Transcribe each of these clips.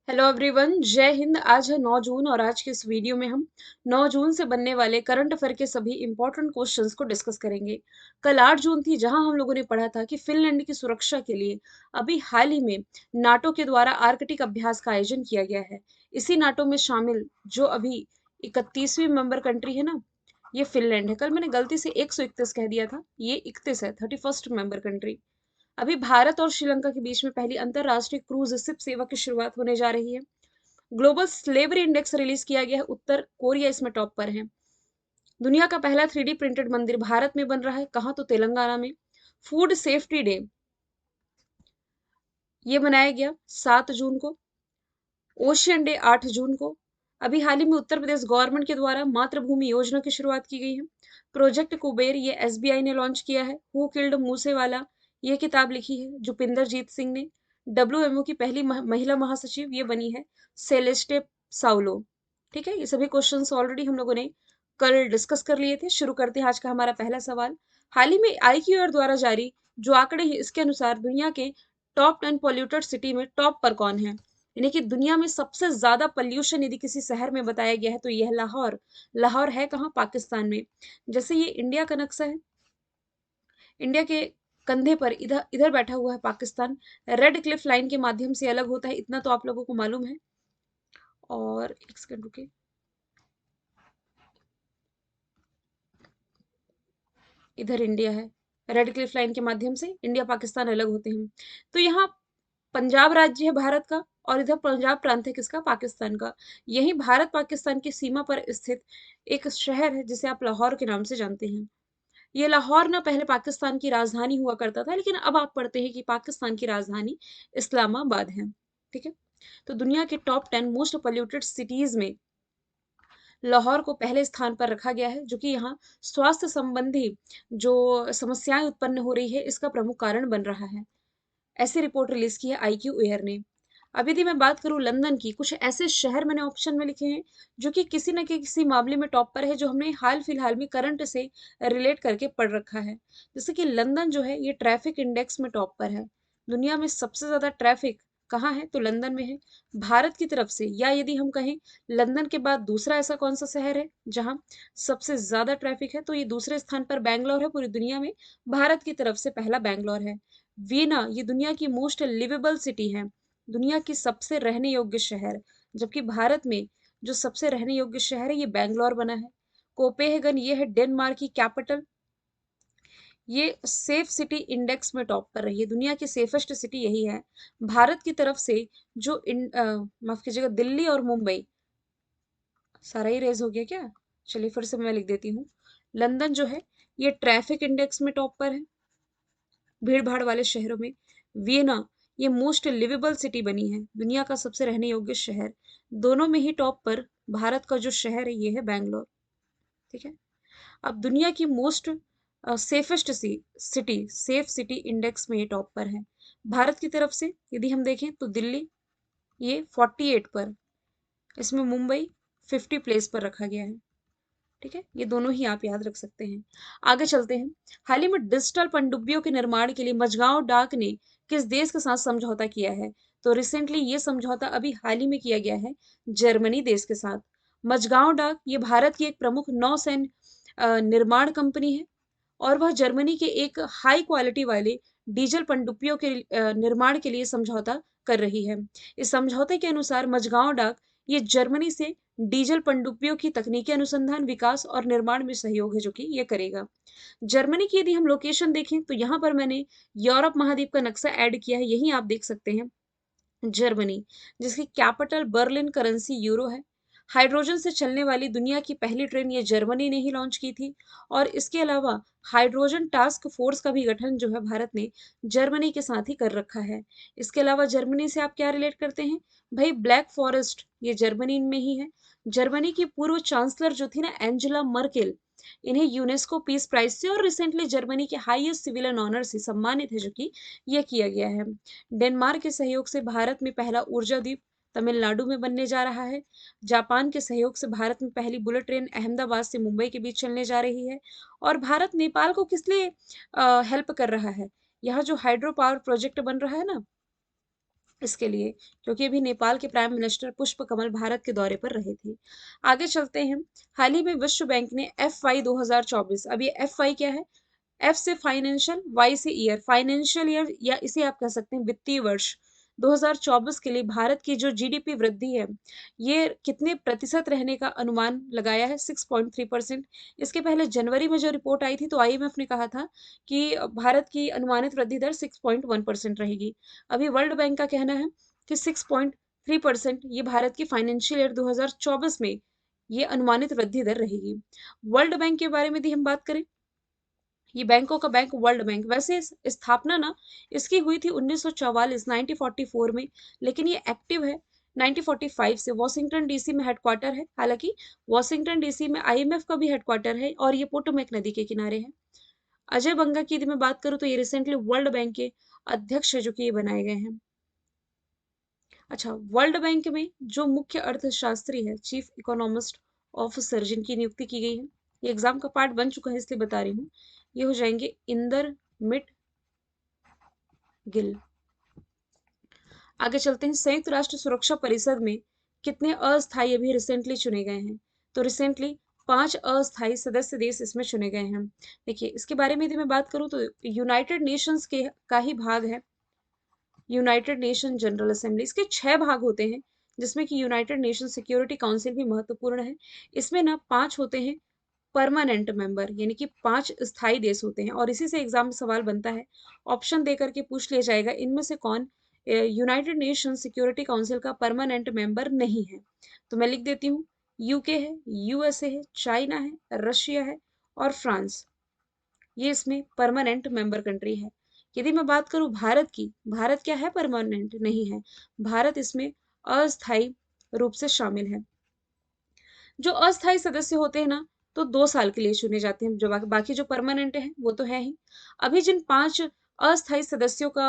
Hello everyone, जय हिंद। आज है 9 जून और आज के इस वीडियो में हम 9 जून से बनने वाले करंट अफेयर के सभी इंपॉर्टेंट क्वेश्चंस को डिस्कस करेंगे। कल 8 जून थी, जहां हम लोगों ने पढ़ा था कि फिनलैंड की सुरक्षा के लिए अभी हाल ही में नाटो के द्वारा आर्कटिक अभ्यास का आयोजन किया गया है। इसी नाटो में शामिल जो अभी 31वीं मेंबर कंट्री है ना, ये फिनलैंड है। कल मैंने गलती से 131 कह दिया था, ये 31 है, 31st मेंबर कंट्री। अभी भारत और श्रीलंका के बीच में पहली अंतरराष्ट्रीय क्रूज शिप सेवा की शुरुआत होने जा रही है। ग्लोबल स्लेवरी इंडेक्स रिलीज किया गया है, उत्तर कोरिया इसमें टॉप पर है। दुनिया का पहला 3D प्रिंटेड मंदिर भारत में बन रहा है, कहाँ? तो तेलंगाना में। फूड सेफ्टी डे ये मनाया गया 7 जून को। ओशियन डे 8 जून को। अभी हाल ही में उत्तर प्रदेश गवर्नमेंट के द्वारा मातृभूमि योजना की शुरुआत की गई है। प्रोजेक्ट कुबेर ये एसबीआई ने लॉन्च किया है। हु किल्ड मूसेवाला ये किताब लिखी है जुपिंदर जीत सिंह ने। डब्ल्यूएमओ की पहली महिला महासचिव ये बनी है सेलेस्टे साउलो। ठीक है, ये सभी क्वेश्चंस ऑलरेडी हम लोगों ने कल डिस्कस कर लिए थे। शुरू करते हैं आज का हमारा पहला सवाल। हाल ही में आईक्यूआर द्वारा जारी जो आंकड़े हैं, इसके अनुसार दुनिया के टॉप 10 पॉल्यूटेड सिटी में टॉप पर कौन है? यानी कि दुनिया में सबसे ज्यादा पॉल्यूशन यदि किसी शहर में बताया गया है तो यह लाहौर। लाहौर है कहाँ? पाकिस्तान में। जैसे ये इंडिया का नक्शा है, इंडिया के कंधे पर इधर इधर बैठा हुआ है पाकिस्तान। रेड क्लिफ लाइन के माध्यम से अलग होता है, इतना तो आप लोगों को मालूम है। और एक सेकंड रुके, इधर इंडिया है। रेड क्लिफ लाइन के माध्यम से इंडिया पाकिस्तान अलग होते हैं। तो यहाँ पंजाब राज्य है भारत का, और इधर पंजाब प्रांत है किसका? पाकिस्तान का। यही भारत पाकिस्तान की सीमा पर स्थित एक शहर है जिसे आप लाहौर के नाम से जानते हैं। ये लाहौर ना पहले पाकिस्तान की राजधानी हुआ करता था, लेकिन अब आप पढ़ते हैं कि पाकिस्तान की राजधानी इस्लामाबाद है। ठीक है, तो दुनिया के टॉप 10 मोस्ट पोल्यूटेड सिटीज में लाहौर को पहले स्थान पर रखा गया है, जो कि यहाँ स्वास्थ्य संबंधी जो समस्याएं उत्पन्न हो रही है इसका प्रमुख कारण बन रहा है। ऐसी रिपोर्ट रिलीज की है आईक्यू एयर ने। अब यदि मैं बात करूं लंदन की, कुछ ऐसे शहर मैंने ऑप्शन में लिखे हैं जो कि किसी न किसी मामले में टॉप पर है, जो हमने हाल फिलहाल में करंट से रिलेट करके पढ़ रखा है। जैसे कि लंदन जो है ये ट्रैफिक इंडेक्स में टॉप पर है। दुनिया में सबसे ज्यादा ट्रैफिक कहाँ है? तो लंदन में है। भारत की तरफ से, या यदि हम कहें लंदन के बाद दूसरा ऐसा कौन सा शहर है जहां सबसे ज्यादा ट्रैफिक है, तो ये दूसरे स्थान पर बैंगलोर है पूरी दुनिया में। भारत की तरफ से पहला बैंगलोर है। वीना ये दुनिया की मोस्ट लिवेबल सिटी है, दुनिया की सबसे रहने योग्य शहर। जबकि भारत में जो सबसे रहने योग्य शहर है ये बैंगलोर बना है। कोपेनहेगन ये है डेनमार्क की कैपिटल। ये सेफ सिटी इंडेक्स में टॉप पर रही है, दुनिया की सेफेस्ट सिटी यही है। भारत की तरफ से जो माफ कीजिएगा, दिल्ली और मुंबई, सारा ही रेज हो गया क्या? चलिए फिर से मैं लिख देती हूँ। लंदन जो है ये ट्रैफिक इंडेक्स में टॉप पर है, भीड़ भाड़ वाले शहरों में। वियना ये मोस्ट लिवेबल सिटी बनी है, दुनिया का सबसे रहने योग्य शहर। दोनों में ही टॉप पर भारत का जो शहर है ये है बैंगलोर। ठीक है, अब दुनिया की most safest city, safe city index में ये टॉप पर है। भारत की तरफ से यदि हम देखें तो दिल्ली ये 48 पर, इसमें मुंबई 50 प्लेस पर रखा गया है। ठीक है, ये दोनों ही आप याद रख सकते हैं। आगे चलते हैं। हाल ही में डिजिटल पनडुब्बियों के निर्माण के लिए मझगांव डाक ने किस देश के साथ समझौता किया है? तो रिसेंटली ये समझौता अभी हाल ही में किया गया है जर्मनी देश के साथ। मझगांव डाक ये भारत की एक प्रमुख नौसैन्य निर्माण कंपनी है, और वह जर्मनी के एक हाई क्वालिटी वाले डीजल पनडुब्बियों के निर्माण के लिए समझौता कर रही है। इस समझौते के अनुसार मझगांव डाक ये जर्मनी से डीजल पनडुब्बियों की तकनीकी अनुसंधान, विकास और निर्माण में सहयोग है जो कि ये करेगा। जर्मनी की यदि हम लोकेशन देखें तो यहाँ पर मैंने यूरोप महाद्वीप का नक्शा ऐड किया है, यही आप देख सकते हैं जर्मनी, जिसकी कैपिटल बर्लिन, करेंसी यूरो है। हाइड्रोजन से चलने वाली दुनिया की पहली ट्रेन ये जर्मनी ने ही लॉन्च की थी। और इसके अलावा हाइड्रोजन टास्क फोर्स का भी गठन जो है भारत ने जर्मनी के साथ ही कर रखा है। इसके अलावा जर्मनी से आप क्या रिलेट करते हैं? भाई ब्लैक फॉरेस्ट ये जर्मनी में ही है। जर्मनी की पूर्व चांसलर जो थी ना, एंजेला मर्केल, इन्हें यूनेस्को पीस प्राइज से और रिसेंटली जर्मनी के हाईएस्ट सिविलियन ऑनर से सम्मानित है, जो कि यह किया गया है। डेनमार्क के सहयोग से भारत में पहला ऊर्जा द्वीप तमिलनाडु में बनने जा रहा है। जापान के सहयोग से भारत में पहली बुलेट ट्रेन अहमदाबाद से मुंबई के बीच चलने जा रही है। और भारत नेपाल को किस लिए हेल्प कर रहा है? यहाँ जो हाइड्रो पावर प्रोजेक्ट बन रहा है ना, इसके लिए, क्योंकि अभी नेपाल के प्राइम मिनिस्टर पुष्प कमल भारत के दौरे पर रहे थे। आगे चलते हैं। हाल ही में विश्व बैंक ने FY 2024, अब ये FY क्या है? एफ से फाइनेंशियल, वाई से ईयर, फाइनेंशियल ईयर या इसे आप कह सकते हैं वित्तीय वर्ष 2024 के लिए भारत की जो जीडीपी वृद्धि है, ये कितने प्रतिशत रहने का अनुमान लगाया है? 6.3%। इसके पहले जनवरी में जो रिपोर्ट आई थी तो IMF ने कहा था कि भारत की अनुमानित वृद्धि दर 6.1% रहेगी। अभी वर्ल्ड बैंक का कहना है कि 6.3% ये भारत की फाइनेंशियल ईयर 2024 में ये अनुमानित वृद्धि दर रहेगी। वर्ल्ड बैंक के बारे में यदि हम बात करें, ये बैंकों का बैंक वर्ल्ड बैंक, वैसे स्थापना ना इसकी हुई थी 1944 1944 में, लेकिन ये एक्टिव है 1945 से। वॉशिंगटन डीसी में हेडक्वार्टर है, हालांकि वॉशिंगटन डीसी में IMF का भी हेडक्वार्टर है और ये पोटोमेक नदी के किनारे है। अजय बंगा की यदि मैं बात करूं तो ये रिसेंटली वर्ल्ड बैंक के अध्यक्ष है जो कि ये बनाए गए हैं। अच्छा, वर्ल्ड बैंक में जो मुख्य अर्थशास्त्री है, चीफ इकोनॉमिस्ट ऑफिसर, जिनकी नियुक्ति की गई है, ये एग्जाम का पार्ट बन चुका है इसलिए बता रही हूँ, ये हो जाएंगे इंदर मिट गिल। आगे चलते हैं। संयुक्त राष्ट्र सुरक्षा परिषद में कितने अस्थायी अभी रिसेंटली चुने गए हैं? तो रिसेंटली 5 अस्थायी सदस्य देश इसमें चुने गए हैं। देखिए, इसके बारे में यदि मैं बात करूं तो यूनाइटेड नेशंस के का ही भाग है यूनाइटेड नेशन जनरल असेंबली। इसके 6 भाग होते हैं, जिसमें कि यूनाइटेड नेशन सिक्योरिटी काउंसिल भी महत्वपूर्ण है। इसमें ना 5 होते हैं परमानेंट मेंबर, यानी कि 5 स्थायी देश होते हैं और इसी से एग्जाम में सवाल बनता है, ऑप्शन दे करके पूछ लिया जाएगा इनमें से कौन यूनाइटेड नेशन सिक्योरिटी काउंसिल का परमानेंट मेंबर नहीं है। तो मैं लिख देती हूँ, यूके है, USA है, चाइना है, रशिया है और फ्रांस, ये इसमें परमानेंट मेंबर कंट्री है। यदि मैं बात करूं भारत की, भारत क्या है? परमानेंट नहीं है, भारत इसमें अस्थायी रूप से शामिल है। जो अस्थायी सदस्य होते हैं ना, तो 2 साल के लिए चुने जाते हैं, जो बाकी जो परमानेंट है वो तो है ही। अभी जिन 5 अस्थायी सदस्यों का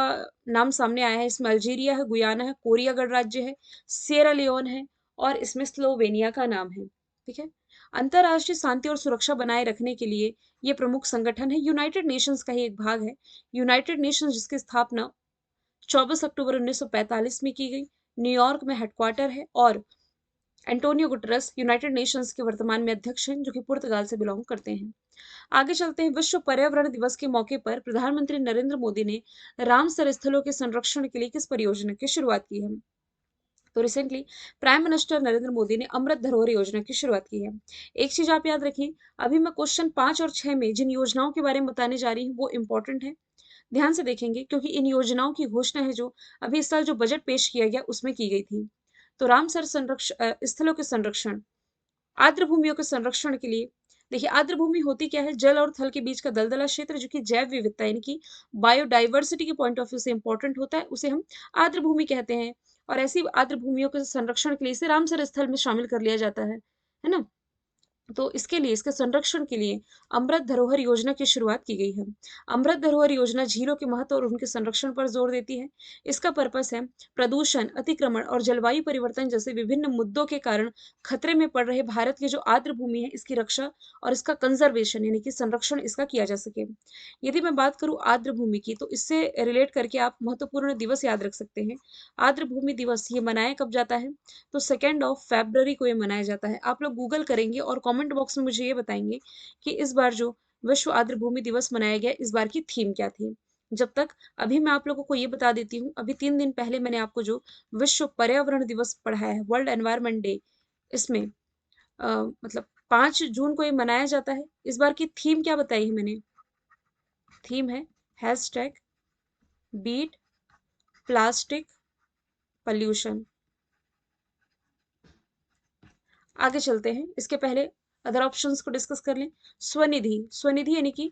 नाम सामने आया है, इसमें अल्जीरिया है, गुयाना है, कोरिया गणराज्य है, सिएरा लियोन है और इसमें स्लोवेनिया का नाम है। ठीक है। अंतरराष्ट्रीय शांति और सुरक्षा बनाए रखने के लिए ये प्रमुख संगठन है, यूनाइटेड नेशंस का ही एक भाग है। यूनाइटेड नेशंस जिसकी स्थापना 24 अक्टूबर 1945 में की गई, न्यूयॉर्क में हेडक्वार्टर है और एंटोनियो गुटरस यूनाइटेड नेशंस के वर्तमान में अध्यक्ष हैं, जो कि पुर्तगाल से बिलोंग करते हैं। आगे चलते हैं। विश्व पर्यावरण दिवस के मौके पर प्रधानमंत्री नरेंद्र मोदी ने रामसर स्थलों के संरक्षण के लिए किस परियोजना की शुरुआत की है? तो recently prime minister Narendra Modi ने अमृत धरोहर योजना की शुरुआत की है। एक चीज आप याद रखिए, अभी मैं क्वेश्चन 5 और 6 में जिन योजनाओं के बारे में बताने जा रही हूँ वो इंपॉर्टेंट है, ध्यान से देखेंगे, क्योंकि इन योजनाओं की घोषणा है जो अभी इस साल जो बजट पेश किया गया उसमें की गई थी। तो रामसर संरक्षण स्थलों के संरक्षण, आर्द्र भूमियों के संरक्षण के लिए, देखिए आर्द्र भूमि होती क्या है? जल और थल के बीच का दलदला क्षेत्र जो कि जैव विविधता यानी कि बायोडाइवर्सिटी के पॉइंट ऑफ व्यू से इंपॉर्टेंट होता है, उसे हम आर्द्र भूमि कहते हैं। और ऐसी आर्द्र भूमियों के संरक्षण के लिए इसे रामसर स्थल में शामिल कर लिया जाता है ना। तो इसके लिए, इसके संरक्षण के लिए अमृत धरोहर योजना की शुरुआत की गई है। अमृत धरोहर योजना झीलों के महत्व और उनके संरक्षण पर जोर देती है। इसका पर्पस है प्रदूषण, अतिक्रमण और जलवायु परिवर्तन जैसे विभिन्न मुद्दों के कारण खतरे में पड़ रहे भारत की जो आर्द्र भूमि है, इसकी रक्षा और इसका कंजर्वेशन यानी कि संरक्षण इसका किया जा सके। यदि मैं बात करूं आर्द्र भूमि की, तो इससे रिलेट करके आप महत्वपूर्ण दिवस याद रख सकते हैं। आर्द्र भूमि दिवस ये मनाया कब जाता है? तो 2 फरवरी को ये मनाया जाता है। आप लोग गूगल करेंगे और कमेंट बॉक्स में मुझे ये बताएंगे कि इस बार जो विश्व आर्द्र भूमि दिवस मनाया गया, इस बार की थीम क्या थी। जब तक अभी मैं आप लोगों को ये बता देती हूँ, अभी 3 दिन पहले मैंने आपको जो विश्व पर्यावरण दिवस पढ़ाया है, वर्ल्ड एनवायरनमेंट डे, इसमें मतलब 5 जून को ये मनाया जाता है। इस बार की थीम क्या बताई है मैंने? थीम है हैशटैग बीट प्लास्टिक पॉल्यूशन। आगे चलते हैं, इसके पहले अदर ऑप्शंस को डिस्कस कर लें। स्वनिधि, स्वनिधि यानी कि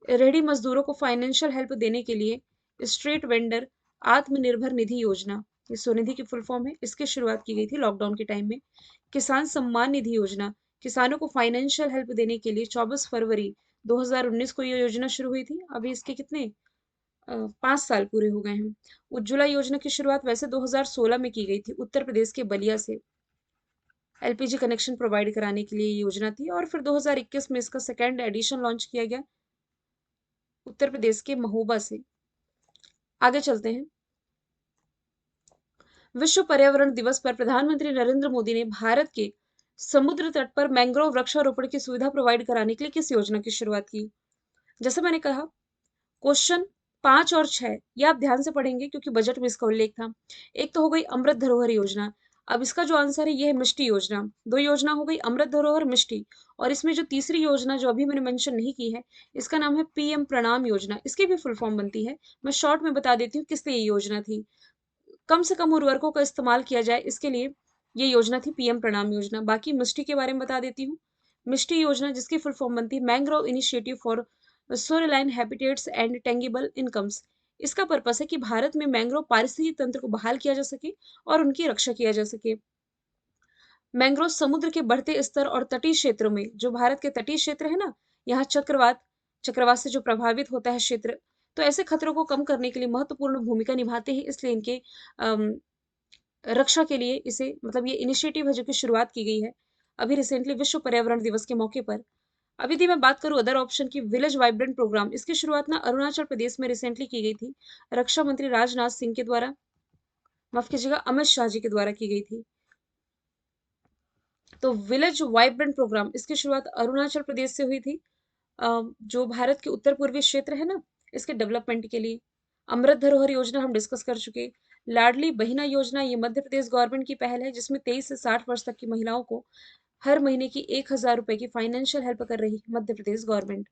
रेहड़ी मजदूरों को फाइनेंशियल हेल्प देने के लिए स्ट्रीट वेंडर आत्मनिर्भर निधि योजना, ये स्वनिधि की फुल फॉर्म है। इसकी शुरुआत की गई थी लॉकडाउन के टाइम में। किसान सम्मान निधि योजना, किसानों को फाइनेंशियल हेल्प देने के लिए 24 फरवरी 2019 को ये योजना शुरू हुई थी। अभी इसके कितने 5 साल पूरे हो गए हैं। उज्ज्वला योजना की शुरुआत वैसे 2016 में की गई थी, उत्तर प्रदेश के बलिया से LPG कनेक्शन प्रोवाइड कराने के लिए ये योजना थी और फिर 2021 में इसका सेकेंड एडिशन लॉन्च किया गया उत्तर प्रदेश के महोबा से। आगे चलते हैं। विश्व पर्यावरण दिवस पर प्रधानमंत्री नरेंद्र मोदी ने भारत के समुद्र तट पर मैंग्रोव वृक्षारोपण की सुविधा प्रोवाइड कराने के लिए किस योजना की शुरुआत की? जैसे मैंने कहा, क्वेश्चन 5 और 6 ये आप ध्यान से पढ़ेंगे क्योंकि बजट में इसका उल्लेख था। एक तो हो गई अमृत धरोहर योजना। अब इसका जो आंसर है ये है मिष्टी योजना। 2 योजना हो गई अमृत धरोहर, मिष्टी, और इसमें जो तीसरी योजना जो अभी मैंने मेंशन नहीं की है, इसका नाम है पीएम प्रणाम योजना। इसकी भी फुल फॉर्म बनती है। मैं शॉर्ट में बता देती हूँ किस लिए ये योजना थी। कम से कम उर्वरकों का इस्तेमाल किया जाए इसके लिए ये योजना थी पीएम प्रणाम योजना। बाकी मिष्टी के बारे में बता देती हूँ। मिष्टी योजना जिसकी फुल फॉर्म बनती है mangrove initiative for shoreline habitats and tangible incomes. इसका पर्पस है कि भारत में मैंग्रोव पारिस्थितिकी तंत्र को बहाल किया जा सके और उनकी रक्षा किया जा सके। मैंग्रोव समुद्र के बढ़ते स्तर और तटीय क्षेत्रों में, जो भारत के तटीय क्षेत्र है ना, यहाँ चक्रवात चक्रवात से जो प्रभावित होता है क्षेत्र, तो ऐसे खतरों को कम करने के लिए महत्वपूर्ण भूमिका निभाते हैं। इसलिए इनके अम, रक्षा के लिए इसे मतलब ये इनिशिएटिव है जो कि शुरुआत की गई है अभी रिसेंटली विश्व पर्यावरण दिवस के मौके पर। अभी यदि मैं बात करूं अदर ऑप्शन की, विलेज वाइब्रेंट प्रोग्राम, इसकी शुरुआत ना अरुणाचल प्रदेश में रिसेंटली की गई थी, रक्षा मंत्री राजनाथ सिंह के द्वारा, माफ कीजिएगा अमित शाह जी के द्वारा की गई थी। तो विलेज वाइब्रेंट प्रोग्राम इसकी शुरुआत अरुणाचल प्रदेश से हुई थी, जो भारत के उत्तर पूर्वी क्षेत्र है ना, इसके डेवलपमेंट के लिए। अमृत धरोहर योजना हम डिस्कस कर चुके। लाडली बहिना योजना ये मध्य प्रदेश गवर्नमेंट की पहल है जिसमें 23 से 60 वर्ष तक की महिलाओं को हर महीने की 1,000 रुपए की फाइनेंशियल हेल्प कर रही है मध्य प्रदेश गवर्नमेंट।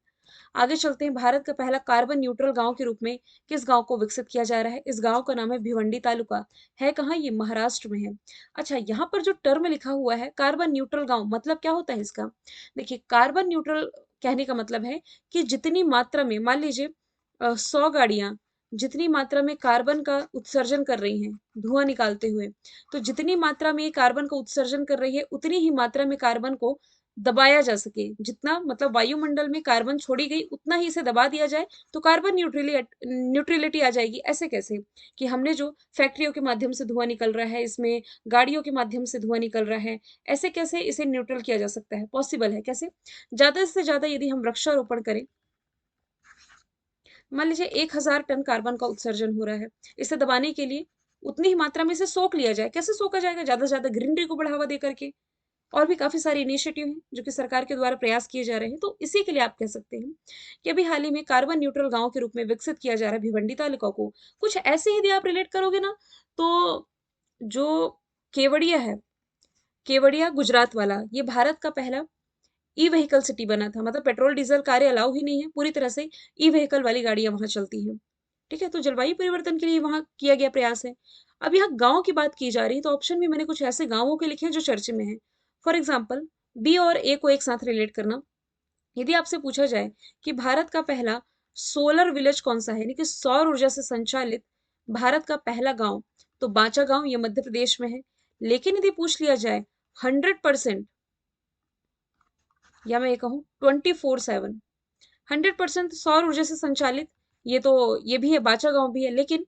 आगे चलते हैं, भारत का पहला कार्बन न्यूट्रल गांव के रूप में किस गांव को विकसित किया जा रहा है? इस गांव का नाम है भिवंडी तालुका। है कहाँ? ये महाराष्ट्र में है। अच्छा, यहाँ पर जो टर्म लिखा हुआ है कार्बन न्यूट्रल गांव, मतलब क्या होता है इसका? देखिए, कार्बन न्यूट्रल कहने का मतलब है कि जितनी मात्रा में, मान लीजिए 100 गाड़ियां जितनी मात्रा में कार्बन का उत्सर्जन कर रही हैं धुआं निकालते हुए, तो जितनी मात्रा में ये कार्बन का उत्सर्जन कर रही है उतनी ही मात्रा में कार्बन को दबाया जा सके। जितना मतलब वायुमंडल में कार्बन छोड़ी गई उतना ही इसे दबा दिया जाए तो कार्बन न्यूट्रलिटी आ जाएगी। ऐसे कैसे? कि हमने जो फैक्ट्रियों के माध्यम से धुआं निकल रहा है, इसमें गाड़ियों के माध्यम से धुआं निकल रहा है, ऐसे कैसे इसे न्यूट्रल किया जा सकता है? पॉसिबल है। कैसे? ज्यादा से ज्यादा यदि हम वृक्षारोपण करें, मान लीजिए 1,000 टन कार्बन का उत्सर्जन हो रहा है, इसे दबाने के लिए उतनी ही मात्रा में इसे सोख लिया जाए। कैसे सोखा जाएगा? ज्यादा से ज्यादा ग्रीनरी को बढ़ावा दे करके। और भी काफी सारे इनिशिएटिव हैं जो कि सरकार के द्वारा प्रयास किए जा रहे हैं। तो इसी के लिए आप कह सकते हैं कि अभी हाल ही में कार्बन न्यूट्रल गांव के रूप में विकसित किया जा रहा है भिवंडी तालुका को। कुछ ऐसे ही यदि आप रिलेट करोगे ना, तो जो केवड़िया है, केवड़िया गुजरात वाला, ये भारत का पहला ई व्हीकल सिटी बना था। मतलब पेट्रोल डीजल कारें अलाउ ही नहीं है, पूरी तरह से ई व्हीकल वाली गाड़ियां वहां चलती हैं। ठीक है, तो जलवायु परिवर्तन के लिए वहां किया गया प्रयास है। अब यहाँ गांव की बात की जा रही है तो ऑप्शन में मैंने कुछ ऐसे गांवों के लिखे हैं जो चर्चे में है। फॉर एग्जाम्पल, बी और ए को एक साथ रिलेट करना। यदि आपसे पूछा जाए कि भारत का पहला सोलर विलेज कौन सा है, यानी कि सौर ऊर्जा से संचालित भारत का पहला गांव, तो बांचा गांव ये मध्य प्रदेश में है। लेकिन यदि पूछ लिया जाए 100%, या मैं ये कहूँ 24/7, 100% सौर ऊर्जा से संचालित, ये तो ये भी है, बाचा गांव भी है, लेकिन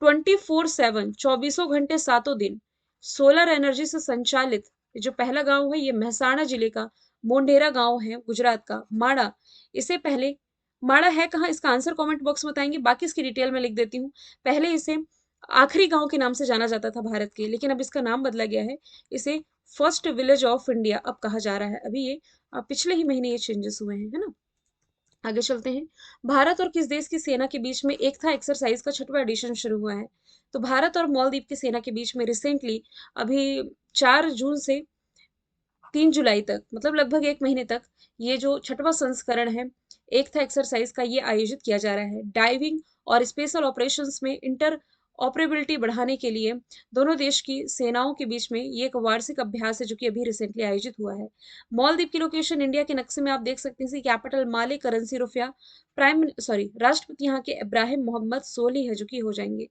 24/7 चौबीसों घंटे सातों दिन सोलर एनर्जी से संचालित जो पहला गांव है ये महसाणा जिले का मोंढेरा गांव है, गुजरात का माड़ा। इसे पहले माड़ा है कहाँ, इसका आंसर कमेंट बॉक्स में बताएंगे, बाकी इसकी डिटेल में लिख देती हूँ। पहले इसे आखिरी गांव के नाम से जाना जाता था भारत के, लेकिन अब इसका नाम बदला गया है। इसे फर्स्ट विलेज ऑफ इंडिया अब कहा जा रहा है। अभी ये पिछले ही महीने ये चेंजेस हुए हैं, है ना। आगे चलते हैं, भारत और किस देश की सेना के बीच में एकता एक्सरसाइज का 6वां एडिशन शुरू हुआ है? तो भारत और मालदीव की सेना के बीच में रिसेंटली अभी 4 जून से 3 जुलाई तक, मतलब लगभग एक महीने तक, ये जो 6वां संस्करण है एकता एक्सरसाइज का, ये आयोजित किया जा रहा है। डाइविंग और स्पेशल ऑपरेशंस में इंटर ऑपरेबिलिटी बढ़ाने के लिए दोनों देश की सेनाओं के बीच में ये एक वार्षिक अभ्यास है जो कि अभी रिसेंटली आयोजित हुआ है। मालदीव की लोकेशन इंडिया के नक्शे में आप देख सकते हैं, कैपिटल माले, करेंसी रुपया, राष्ट्रपति यहाँ के इब्राहिम मोहम्मद सोली है जो कि हो जाएंगे।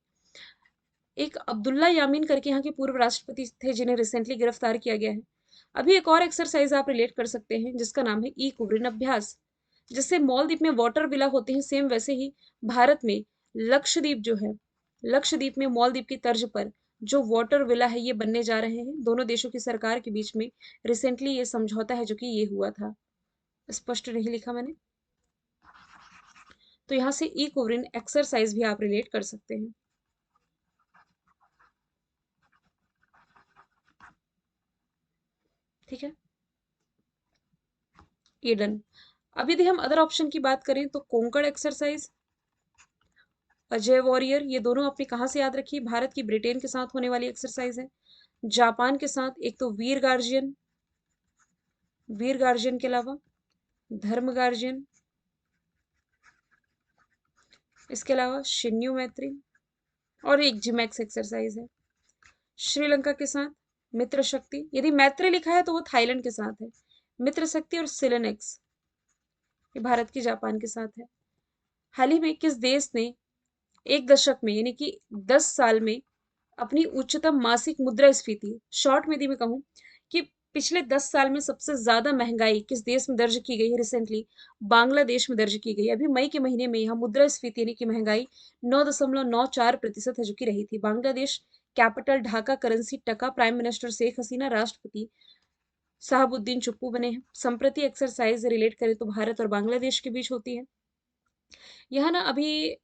एक अब्दुल्ला यामीन करके यहाँ के पूर्व राष्ट्रपति थे जिन्हें रिसेंटली गिरफ्तार किया गया है। अभी एक और एक्सरसाइज आप रिलेट कर सकते हैं जिसका नाम है ई कुवरिन अभ्यास। जिससे मॉलद्वीप में वाटर विला होते हैं, सेम वैसे ही भारत में लक्षद्वीप जो है, लक्षद्वीप में मॉलद्वीप की तर्ज पर जो वाटर विला है ये बनने जा रहे हैं। दोनों देशों की सरकार के बीच में रिसेंटली ये समझौता है जो कि ये हुआ था। स्पष्ट नहीं लिखा मैंने, तो यहाँ से ई कुवरिन एक्सरसाइज भी आप रिलेट कर सकते हैं। ठीक है, ये डन। अब यदि हम अदर ऑप्शन की बात करें तो कोंकण एक्सरसाइज, अजय वॉरियर, ये दोनों आपने कहाँ से याद रखी? भारत की ब्रिटेन के साथ होने वाली एक्सरसाइज है। जापान के साथ एक तो वीर गार्जियन, वीर गार्जियन के अलावा धर्म गार्जियन, इसके अलावा शिन्यू मैत्री, और एक जिमैक्स एक्सरसाइज है। श्रीलंका के साथ मित्र शक्ति, यदि मैत्री लिखा है तो वो थाईलैंड के साथ है। मित्र शक्ति और सिलेनेक्स, ये भारत की जापान के साथ है। हाल ही में किस देश ने एक दशक में यानी कि 10 साल में अपनी उच्चतम मासिक मुद्रास्फीति, शॉर्ट में यदि मैं कहूँ कि पिछले 10 साल में सबसे ज्यादा महंगाई किस देश में दर्ज की गई है रिसेंटली? बांग्लादेश में दर्ज की गई। अभी मई के महीने में यहाँ मुद्रास्फीति यानी कि महंगाई 9.94% है जो कि रही थी। बांग्लादेश कैपिटल ढाका, करेंसी टका, प्राइम मिनिस्टर शेख हसीना, राष्ट्रपति साहबुद्दीन चुप्पू बने हैं। संप्रति एक्सरसाइज रिलेट करें तो भारत और बांग्लादेश के बीच होती है। यह ना अभी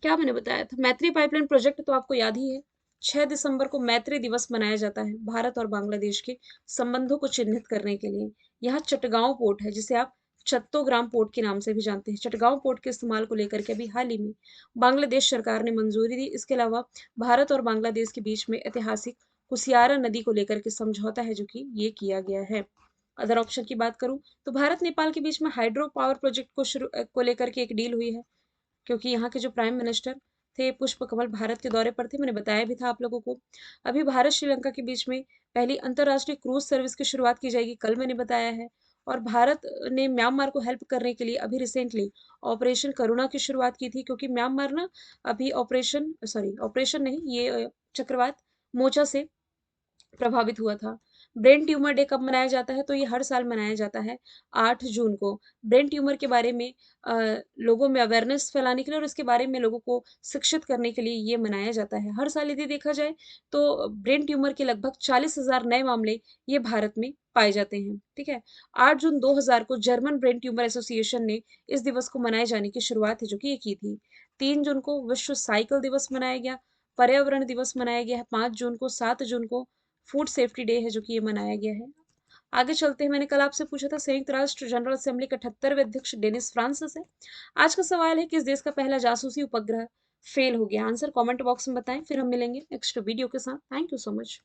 क्या मैंने बताया था, मैत्री पाइपलाइन प्रोजेक्ट तो आपको याद ही है। 6 दिसंबर को मैत्री दिवस मनाया जाता है भारत और बांग्लादेश के संबंधों को चिन्हित करने के लिए। यहाँ चटगांव पोर्ट है जिसे आप चट्टोग्राम पोर्ट के नाम से भी जानते हैं। चटगांव पोर्ट के इस्तेमाल को लेकर के अभी हाल ही में बांग्लादेश सरकार ने मंजूरी दी। इसके अलावा भारत और बांग्लादेश के बीच में ऐतिहासिक कुसियारा नदी को लेकर के समझौता है जो कि ये किया गया है। अदर ऑप्शन की बात करूं तो भारत नेपाल के बीच में हाइड्रो पावर प्रोजेक्ट को लेकर के एक डील हुई है, क्योंकि यहाँ के जो प्राइम मिनिस्टर थे पुष्प कमल भारत के दौरे पर थे। मैंने बताया भी था आप लोगों को। अभी भारत श्रीलंका के बीच में पहली अंतर्राष्ट्रीय क्रूज सर्विस की शुरुआत की जाएगी, कल मैंने बताया है। और भारत ने म्यांमार को हेल्प करने के लिए अभी रिसेंटली ऑपरेशन करुणा की शुरुआत की थी, क्योंकि म्यांमार ना अभी ऑपरेशन नहीं, ये चक्रवात मोचा से प्रभावित हुआ था। ब्रेन ट्यूमर डे कब मनाया जाता है? तो ये हर साल मनाया जाता है 8 जून को। ब्रेन ट्यूमर के बारे में लोगों में अवेयरनेस फैलाने के लिए और इसके बारे में लोगों को शिक्षित करने के लिए ये मनाया जाता है। हर साल यदि देखा जाए तो ब्रेन ट्यूमर के लगभग 40,000 नए मामले ये भारत में पाए जाते हैं। ठीक है, 8 जून 2000 को जर्मन ब्रेन ट्यूमर एसोसिएशन ने इस दिवस को मनाए जाने की शुरुआत है जो कि ये की थी। 3 जून को विश्व साइकिल दिवस मनाया गया। पर्यावरण दिवस मनाया गया है 5 जून को। 7 जून को फूड सेफ्टी डे है जो कि ये मनाया गया है। आगे चलते हैं, मैंने कल आपसे पूछा था संयुक्त राष्ट्र जनरल असेंबली के 78वें अध्यक्ष डेनिस फ्रांसिस है। आज का सवाल है किस देश का पहला जासूसी उपग्रह फेल हो गया? आंसर कमेंट बॉक्स में बताएं, फिर हम मिलेंगे नेक्स्ट वीडियो के साथ। Thank you so much.